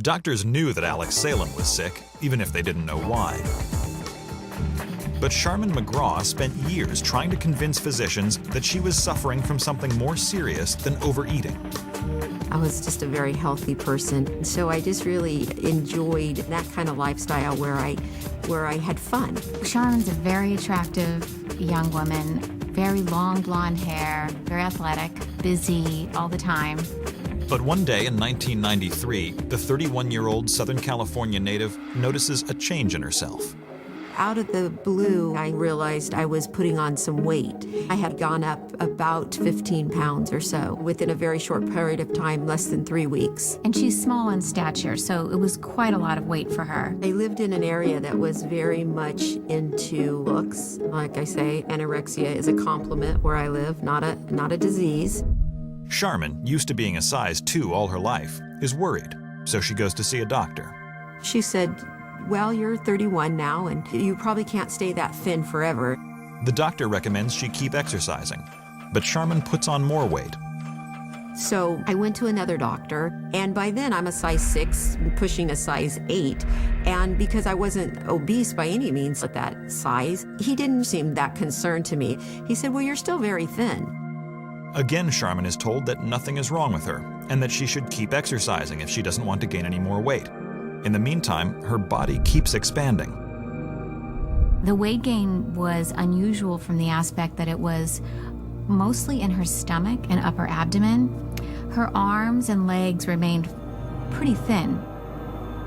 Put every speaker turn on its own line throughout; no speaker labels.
Doctors knew that Alex Salem was sick, even if they didn't know why. But Charmin McGraw spent years trying to convince physicians that she was suffering from something more serious than overeating.
I was just a very healthy person, so I just really enjoyed that kind of lifestyle where I had fun.
Charmin's a very attractive young woman, very long blonde hair, very athletic, busy all the time.
But one day in 1993, the 31-year-old Southern California native notices a change in herself.
Out of the blue, I realized I was putting on some weight. I had gone up about 15 pounds or so within a very short period of time, less than 3 weeks.
And she's small in stature, so it was quite a lot of weight for her.
I lived in an area that was very much into looks. Like I say, anorexia is a compliment where I live, not a disease.
Charmin, used to being a size 2 all her life, is worried, so she goes to see a doctor.
She said, well, you're 31 now, and you probably can't stay that thin forever.
The doctor recommends she keep exercising, but Charmin puts on more weight.
So I went to another doctor, and by then I'm a size 6, pushing a size 8. And because I wasn't obese by any means at that size, he didn't seem that concerned to me. He said, well, you're still very thin.
Again, Charmin is told that nothing is wrong with her, and that she should keep exercising if she doesn't want to gain any more weight. In the meantime, her body keeps expanding.
The weight gain was unusual from the aspect that it was mostly in her stomach and upper abdomen. Her arms and legs remained pretty thin.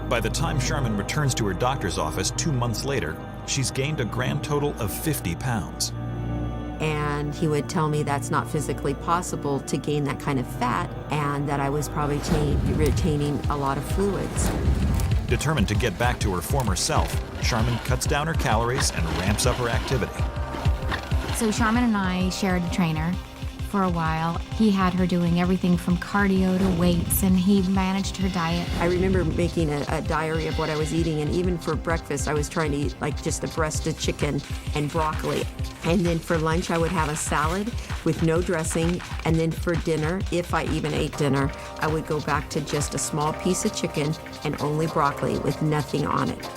By the time Charmin returns to her doctor's office 2 months later, she's gained a grand total of 50 pounds.
And he would tell me that's not physically possible to gain that kind of fat, and that I was probably retaining a lot of fluids.
Determined to get back to her former self, Charmin cuts down her calories and ramps up her activity.
So Charmin and I shared a trainer for a while. He had her doing everything from cardio to weights, and he managed her diet.
I remember making a diary of what I was eating, and even for breakfast, I was trying to eat like just a breast of chicken and broccoli. And then for lunch, I would have a salad with no dressing. And then for dinner, if I even ate dinner, I would go back to just a small piece of chicken and only broccoli with nothing on it.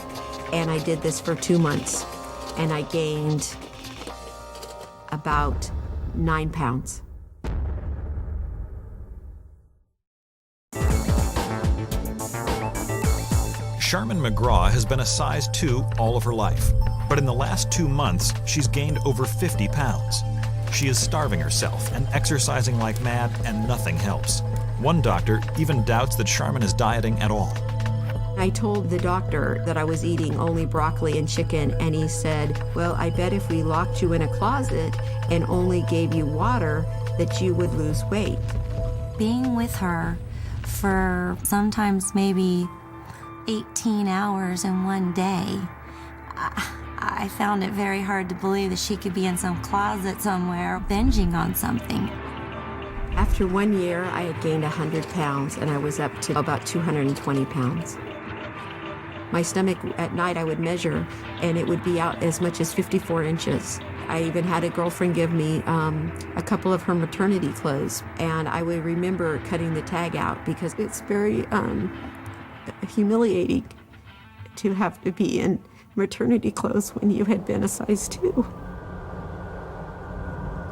And I did this for 2 months, and I gained about 9 pounds.
Charmin McGraw has been a size 2 all of her life, but in the last 2 months, she's gained over 50 pounds. She is starving herself and exercising like mad, and nothing helps. One doctor even doubts that Charmin is dieting at all.
I told the doctor that I was eating only broccoli and chicken, and he said, well, I bet if we locked you in a closet and only gave you water, that you would lose weight.
Being with her for sometimes maybe 18 hours in one day, I found it very hard to believe that she could be in some closet somewhere binging on something.
After 1 year, I had gained 100 pounds, and I was up to about 220 pounds. My stomach at night I would measure, and it would be out as much as 54 inches. I even had a girlfriend give me a couple of her maternity clothes, and I would remember cutting the tag out because it's very humiliating to have to be in maternity clothes when you had been a size 2.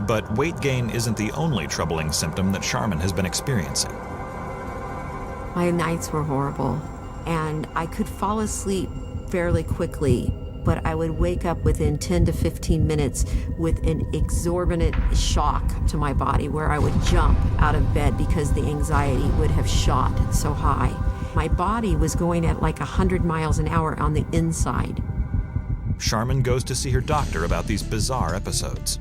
But weight gain isn't the only troubling symptom that Charmin has been experiencing.
My nights were horrible, and I could fall asleep fairly quickly, but I would wake up within 10 to 15 minutes with an exorbitant shock to my body where I would jump out of bed because the anxiety would have shot so high. My body was going at like 100 miles an hour on the inside.
Charmin goes to see her doctor about these bizarre episodes.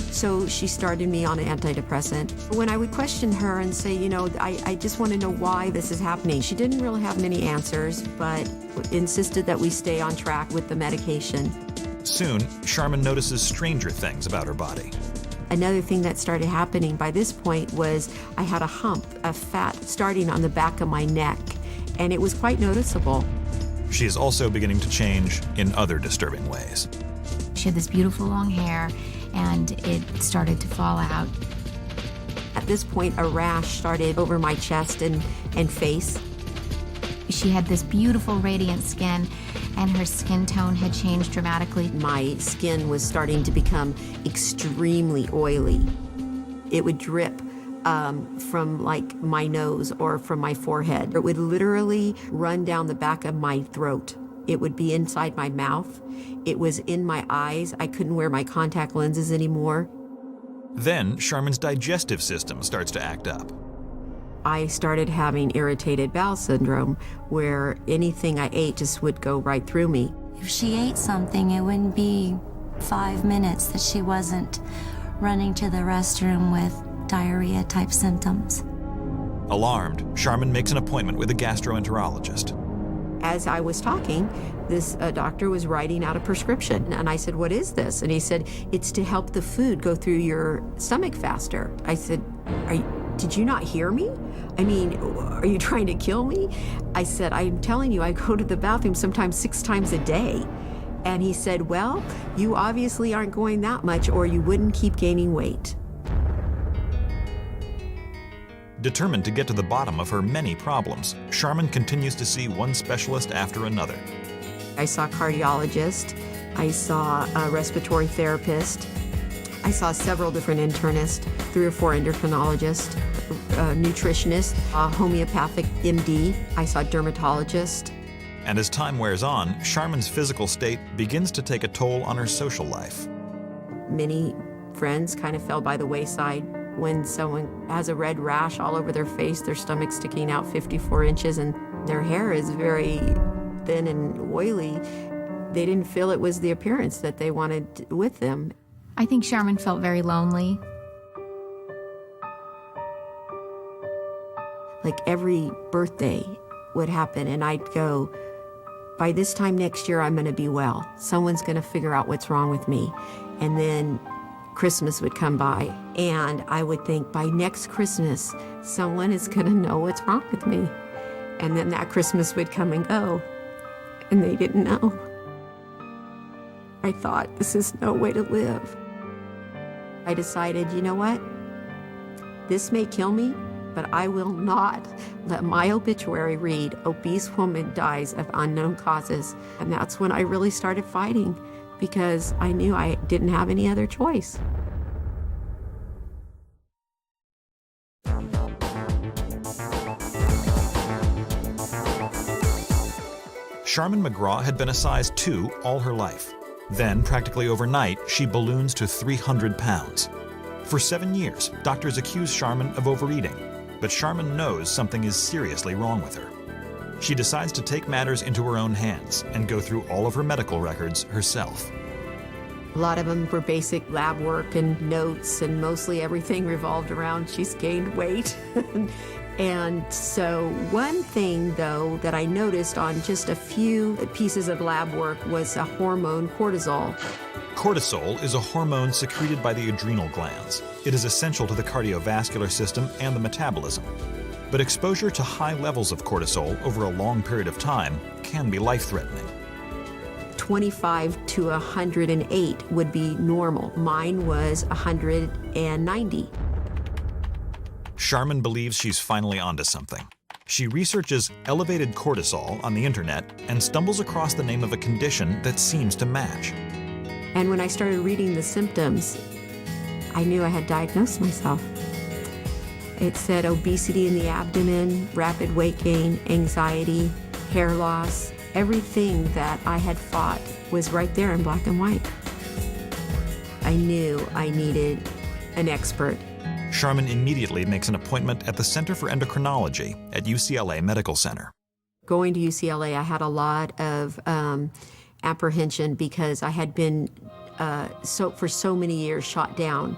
So she started me on an antidepressant. When I would question her and say, you know, I just want to know why this is happening, she didn't really have many answers, but insisted that we stay on track with the medication.
Soon, Charmin notices stranger things about her body.
Another thing that started happening by this point was I had a hump of fat starting on the back of my neck, and it was quite noticeable.
She is also beginning to change in other disturbing ways.
She had this beautiful long hair, and it started to fall out.
At this point, a rash started over my chest and face.
She had this beautiful, radiant skin, and her skin tone had changed dramatically.
My skin was starting to become extremely oily. It would drip from like my nose or from my forehead. It would literally run down the back of my throat. It would be inside my mouth. It was in my eyes. I couldn't wear my contact lenses anymore.
Then Charmin's digestive system starts to act up.
I started having irritated bowel syndrome, where anything I ate just would go right through me.
If she ate something, it wouldn't be 5 minutes that she wasn't running to the restroom with diarrhea-type symptoms.
Alarmed, Charmin makes an appointment with a gastroenterologist.
As I was talking, this doctor was writing out a prescription, and I said, "What is this?" And he said, "It's to help the food go through your stomach faster." I said, "Did you not hear me? I mean, are you trying to kill me?" I said, "I'm telling you, I go to the bathroom sometimes 6 times a day." And he said, "Well, you obviously aren't going that much, or you wouldn't keep gaining weight."
Determined to get to the bottom of her many problems, Charmin continues to see one specialist after another.
I saw a cardiologist, I saw a respiratory therapist, I saw several different internists, 3 or 4 endocrinologists, a nutritionist, a homeopathic MD, I saw a dermatologist.
And as time wears on, Charmin's physical state begins to take a toll on her social life.
Many friends kind of fell by the wayside. When someone has a red rash all over their face, their stomach sticking out 54 inches, and their hair is very thin and oily, they didn't feel it was the appearance that they wanted with them.
I think Charmin felt very lonely.
Like every birthday would happen, and I'd go, "By this time next year, I'm going to be well. Someone's going to figure out what's wrong with me." And then Christmas would come by, and I would think, by next Christmas, someone is going to know what's wrong with me. And then that Christmas would come and go, and they didn't know. I thought, this is no way to live. I decided, you know what? This may kill me, but I will not let my obituary read, "Obese woman dies of unknown causes." And that's when I really started fighting, because I knew I didn't have any other choice.
Charmin McGraw had been a size 2 all her life. Then, practically overnight, she balloons to 300 pounds. For 7 years, doctors accused Charmin of overeating, but Charmin knows something is seriously wrong with her. She decides to take matters into her own hands and go through all of her medical records herself.
A lot of them were basic lab work and notes, and mostly everything revolved around she's gained weight. And so one thing, though, that I noticed on just a few pieces of lab work was a hormone, cortisol.
Cortisol is a hormone secreted by the adrenal glands. It is essential to the cardiovascular system and the metabolism. But exposure to high levels of cortisol over a long period of time can be life-threatening.
25 to 108 would be normal. Mine was 190.
Charmin believes she's finally onto something. She researches elevated cortisol on the internet and stumbles across the name of a condition that seems to match.
And when I started reading the symptoms, I knew I had diagnosed myself. It said obesity in the abdomen, rapid weight gain, anxiety, hair loss. Everything that I had fought was right there in black and white. I knew I needed an expert.
Charmin immediately makes an appointment at the Center for Endocrinology at UCLA Medical Center.
Going to UCLA, I had a lot of apprehension because I had been for so many years shot down.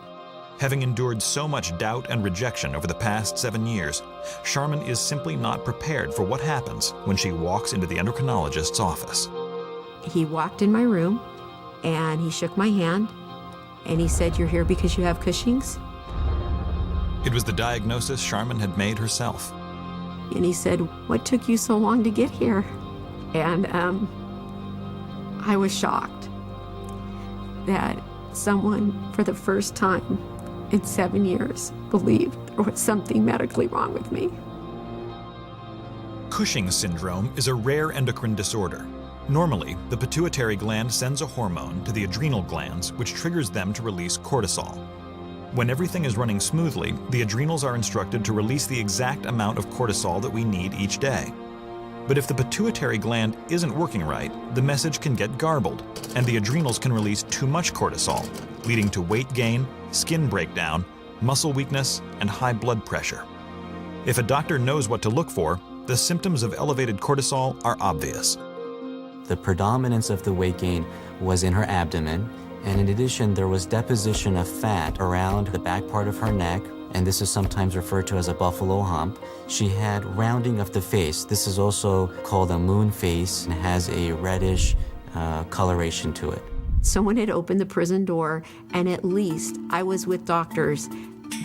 Having endured so much doubt and rejection over the past 7 years, Charmin is simply not prepared for what happens when she walks into the endocrinologist's office.
He walked in my room and he shook my hand and he said, "You're here because you have Cushing's?"
It was the diagnosis Charmin had made herself.
And he said, "What took you so long to get here?" And I was shocked that someone, for the first time in 7 years, believed there was something medically wrong with me.
Cushing syndrome is a rare endocrine disorder. Normally, the pituitary gland sends a hormone to the adrenal glands, which triggers them to release cortisol. When everything is running smoothly, the adrenals are instructed to release the exact amount of cortisol that we need each day. But if the pituitary gland isn't working right, the message can get garbled, and the adrenals can release too much cortisol, leading to weight gain, skin breakdown, muscle weakness, and high blood pressure. If a doctor knows what to look for, the symptoms of elevated cortisol are obvious.
The predominance of the weight gain was in her abdomen, and in addition, there was deposition of fat around the back part of her neck, and this is sometimes referred to as a buffalo hump. She had rounding of the face. This is also called a moon face and has a reddish coloration to it.
Someone had opened the prison door, and at least I was with doctors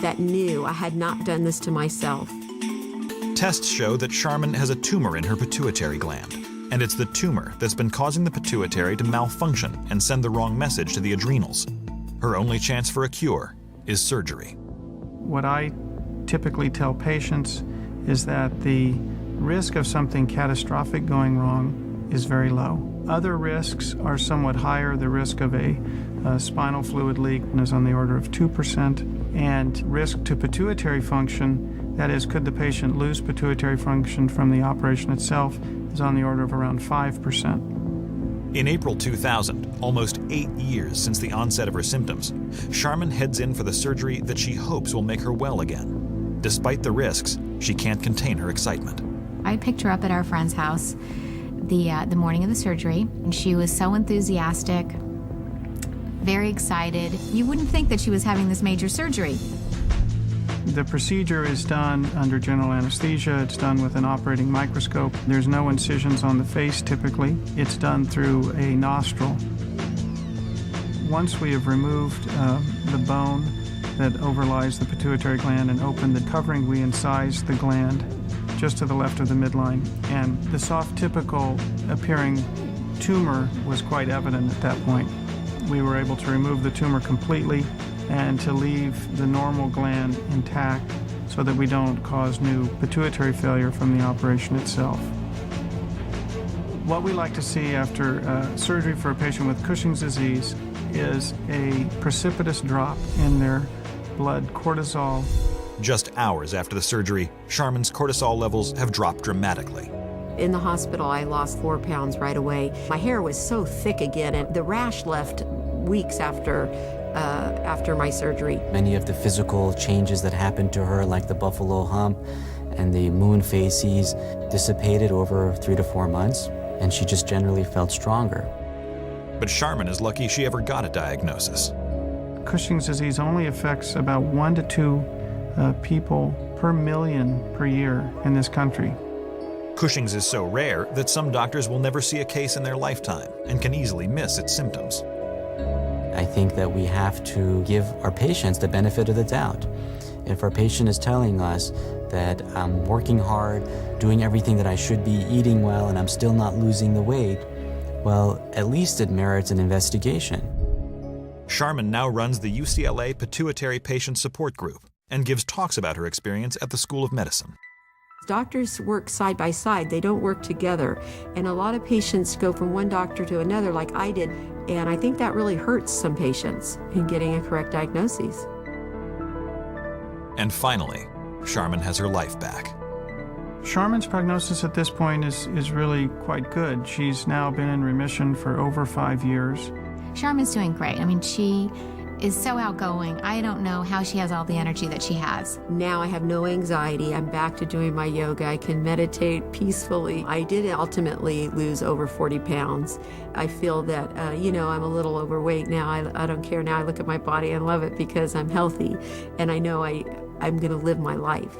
that knew I had not done this to myself.
Tests show that Charmin has a tumor in her pituitary gland, and it's the tumor that's been causing the pituitary to malfunction and send the wrong message to the adrenals. Her only chance for a cure is surgery.
What I typically tell patients is that the risk of something catastrophic going wrong is very low. Other risks are somewhat higher. The risk of a spinal fluid leak is on the order of 2%, and risk to pituitary function, that is, could the patient lose pituitary function from the operation itself, is on the order of around 5%.
In April 2000, almost 8 years since the onset of her symptoms, Charmin heads in for the surgery that she hopes will make her well again. Despite the risks, she can't contain her excitement.
I picked her up at our friend's house the morning of the surgery, and she was so enthusiastic, very excited. You wouldn't think that she was having this major surgery.
The procedure is done under general anesthesia. It's done with an operating microscope. There's no incisions on the face typically. It's done through a nostril. Once we have removed the bone that overlies the pituitary gland and opened the covering, we incise the gland just to the left of the midline. And the soft, typical appearing tumor was quite evident at that point. We were able to remove the tumor completely and to leave the normal gland intact so that we don't cause new pituitary failure from the operation itself. What we like to see after surgery for a patient with Cushing's disease is a precipitous drop in their blood cortisol.
Just hours after the surgery, Charmin's cortisol levels have dropped dramatically.
In the hospital, I lost 4 pounds right away. My hair was so thick again, and the rash left weeks after my surgery.
Many of the physical changes that happened to her, like the buffalo hump and the moon facies, dissipated over 3 to 4 months, and she just generally felt stronger.
But Charmin is lucky she ever got a diagnosis.
Cushing's disease only affects about 1 to 2 people per million per year in this country.
Cushing's is so rare that some doctors will never see a case in their lifetime and can easily miss its symptoms.
I think that we have to give our patients the benefit of the doubt. If our patient is telling us that I'm working hard, doing everything that I should be, eating well, and I'm still not losing the weight, well, at least it merits an investigation.
Charmin now runs the UCLA Pituitary Patient Support Group and gives talks about her experience at the School of Medicine.
Doctors work side by side. They don't work together. And a lot of patients go from one doctor to another like I did. And I think that really hurts some patients in getting a correct diagnosis.
And finally, Charmin has her life back.
Charmin's prognosis at this point is really quite good. She's now been in remission for over 5 years.
Charmin's doing great. I mean, she is so outgoing. I don't know how she has all the energy that she has.
Now I have no anxiety. I'm back to doing my yoga. I can meditate peacefully. I did ultimately lose over 40 pounds. I feel that, I'm a little overweight now. I don't care now. I look at my body and love it because I'm healthy. And I know I'm going to live my life.